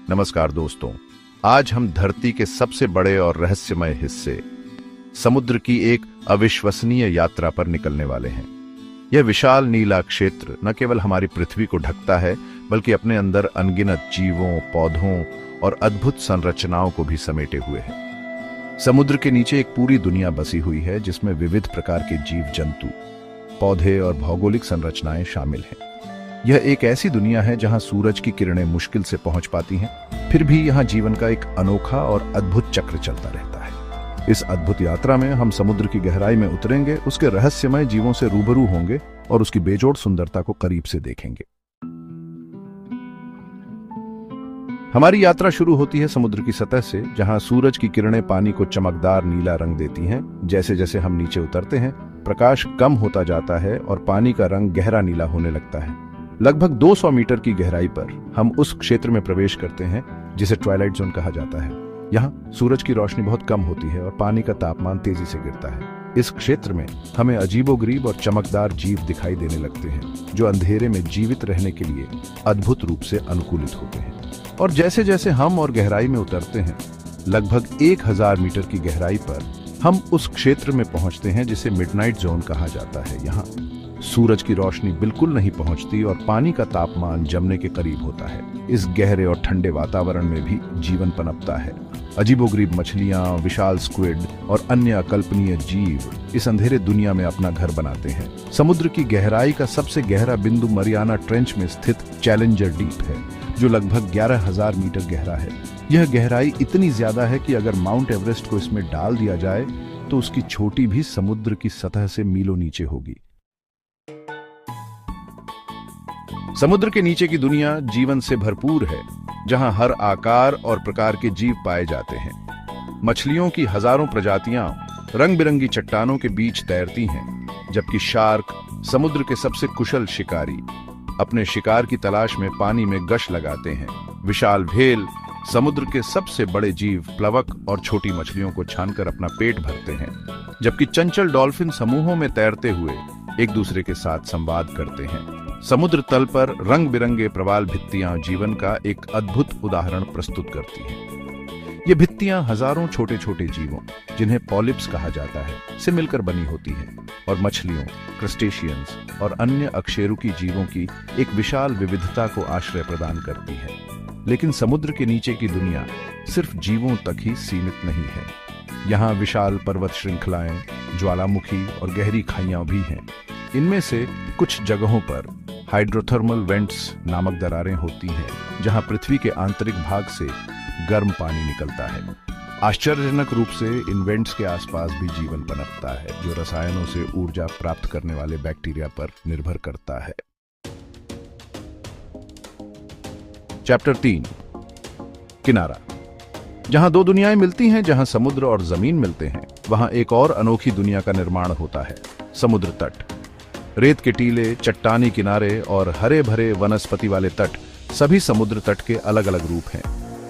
नमस्कार दोस्तों। आज हम धरती के सबसे बड़े और रहस्यमय हिस्से समुद्र की एक अविश्वसनीय यात्रा पर निकलने वाले हैं। यह विशाल नीला क्षेत्र न केवल हमारी पृथ्वी को ढकता है, बल्कि अपने अंदर अनगिनत जीवों, पौधों और अद्भुत संरचनाओं को भी समेटे हुए है। समुद्र के नीचे एक पूरी दुनिया बसी हुई है, जिसमें विविध प्रकार के जीव जंतु, पौधे और भौगोलिक संरचनाएं शामिल हैं। यह एक ऐसी दुनिया है जहां सूरज की किरणें मुश्किल से पहुंच पाती हैं, फिर भी यहां जीवन का एक अनोखा और अद्भुत चक्र चलता रहता है। इस अद्भुत यात्रा में हम समुद्र की गहराई में उतरेंगे, उसके रहस्यमय जीवों से रूबरू होंगे और उसकी बेजोड़ सुंदरता को करीब से देखेंगे। हमारी यात्रा शुरू होती है समुद्र की सतह से, जहां सूरज की किरणें पानी को चमकदार नीला रंग देती हैं। जैसे जैसे हम नीचे उतरते हैं, प्रकाश कम होता जाता है और पानी का रंग गहरा नीला होने लगता है। लगभग 200 मीटर की गहराई पर हम उस क्षेत्र में प्रवेश करते हैं जिसे ट्वाइलाइट जोन कहा जाता है। यहाँ सूरज की रोशनी बहुत कम होती है और पानी का तापमान तेजी से गिरता है। इस क्षेत्र में हमें अजीबोगरीब और चमकदार जीव दिखाई देने लगते हैं, जो अंधेरे में जीवित रहने के लिए अद्भुत रूप से अनुकूलित होते हैं। और जैसे जैसे हम और गहराई में उतरते हैं, लगभग 1000 मीटर की गहराई पर हम उस क्षेत्र में पहुंचते हैं जिसे मिडनाइट जोन कहा जाता है। यहाँ सूरज की रोशनी बिल्कुल नहीं पहुंचती और पानी का तापमान जमने के करीब होता है। इस गहरे और ठंडे वातावरण में भी जीवन पनपता है। अजीबोगरीब मछलियां, विशाल स्क्विड और अन्य अकल्पनीय जीव इस अंधेरे दुनिया में अपना घर बनाते हैं। समुद्र की गहराई का सबसे गहरा बिंदु मरियाना ट्रेंच में स्थित चैलेंजर डीप है, जो लगभग 11,000 मीटर गहरा है। यह गहराई इतनी ज्यादा है कि अगर माउंट एवरेस्ट को इसमें डाल दिया जाए तो उसकी चोटी भी समुद्र की सतह से मीलों नीचे होगी। समुद्र के नीचे की दुनिया जीवन से भरपूर है, जहां हर आकार और प्रकार के जीव पाए जाते हैं। मछलियों की हजारों प्रजातियां रंग बिरंगी चट्टानों के बीच तैरती हैं, जबकि शार्क, समुद्र के सबसे कुशल शिकारी, अपने शिकार की तलाश में पानी में गश्त लगाते हैं। विशाल व्हेल, समुद्र के सबसे बड़े जीव, प्लवक और छोटी मछलियों को छानकर अपना पेट भरते हैं, जबकि चंचल डॉल्फिन समूहों में तैरते हुए एक दूसरे के साथ संवाद करते हैं। समुद्र तल पर रंग बिरंगे प्रवाल भित्तियां जीवन का एक अद्भुत उदाहरण प्रस्तुत करती हैं। ये भित्तियां हजारों छोटे छोटे जीवों, जिन्हें पॉलिप्स कहा जाता है, से मिलकर बनी होती हैं और मछलियों, क्रस्टेशियंस और अन्य अकशेरुकी जीवों की एक विशाल विविधता को आश्रय प्रदान करती है। लेकिन समुद्र के नीचे की दुनिया सिर्फ जीवों तक ही सीमित नहीं है। यहाँ विशाल पर्वत श्रृंखलाएं, ज्वालामुखी और गहरी खाइयां भी हैं। इनमें से कुछ जगहों पर हाइड्रोथर्मल वेंट्स नामक दरारें होती हैं, जहां पृथ्वी के आंतरिक भाग से गर्म पानी निकलता है। आश्चर्यजनक रूप से इन वेंट्स के आसपास भी जीवन पनपता है, जो रसायनों से ऊर्जा प्राप्त करने वाले बैक्टीरिया पर निर्भर करता है। चैप्टर 3, किनारा। जहां दो दुनियाएं मिलती हैं, जहां समुद्र और जमीन मिलते हैं, वहां एक और अनोखी दुनिया का निर्माण होता है, समुद्र तट। रेत के टीले, चट्टानी किनारे और हरे भरे वनस्पति वाले तट सभी समुद्र तट के अलग अलग रूप हैं,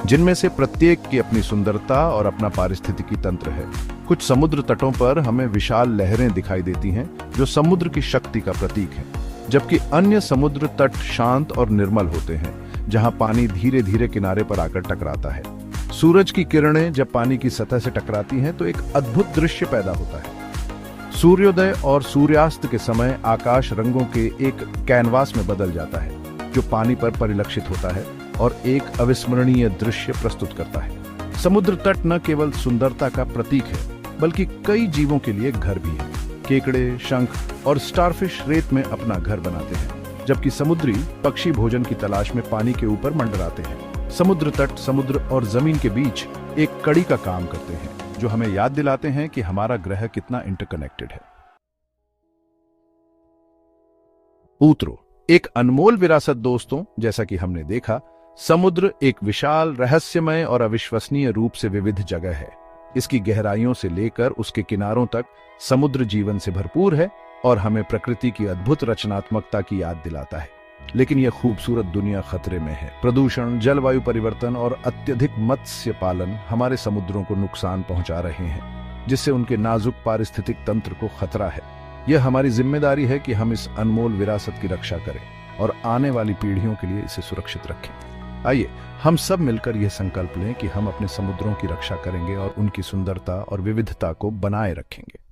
जिनमें से प्रत्येक की अपनी सुंदरता और अपना पारिस्थितिकी तंत्र है। कुछ समुद्र तटों पर हमें विशाल लहरें दिखाई देती हैं, जो समुद्र की शक्ति का प्रतीक है, जबकि अन्य समुद्र तट शांत और निर्मल होते हैं, जहां पानी धीरे धीरे किनारे पर आकर टकराता है। सूरज की किरणें जब पानी की सतह से टकराती हैं तो एक अद्भुत दृश्य पैदा होता है। सूर्योदय और सूर्यास्त के समय आकाश रंगों के एक कैनवास में बदल जाता है, जो पानी पर परिलक्षित होता है और एक अविस्मरणीय दृश्य प्रस्तुत करता है। समुद्र तट न केवल सुंदरता का प्रतीक है, बल्कि कई जीवों के लिए घर भी है। केकड़े, शंख और स्टारफिश रेत में अपना घर बनाते हैं, जबकि समुद्री पक्षी भोजन की तलाश में पानी के ऊपर मंडराते हैं। समुद्र तट समुद्र और जमीन के बीच एक कड़ी का काम करते हैं, जो हमें याद दिलाते हैं कि हमारा ग्रह कितना इंटरकनेक्टेड है। ऊतरो, एक अनमोल विरासत दोस्तों। जैसा कि हमने देखा, समुद्र एक विशाल, रहस्यमय और अविश्वसनीय रूप से विविध जगह है। इसकी गहराइयों से लेकर उसके किनारों तक समुद्र जीवन से भरपूर है और हमें प्रकृति की अद्भुत रचनात्मकता की याद दिलाता है। लेकिन यह खूबसूरत दुनिया खतरे में है। प्रदूषण, जलवायु परिवर्तन और अत्यधिक मत्स्य पालन हमारे समुद्रों को नुकसान पहुंचा रहे हैं, जिससे उनके नाजुक पारिस्थितिक तंत्र को खतरा है। यह हमारी जिम्मेदारी है कि हम इस अनमोल विरासत की रक्षा करें और आने वाली पीढ़ियों के लिए इसे सुरक्षित रखें। आइए हम सब मिलकर यह संकल्प लें कि हम अपने समुद्रों की रक्षा करेंगे और उनकी सुंदरता और विविधता को बनाए रखेंगे।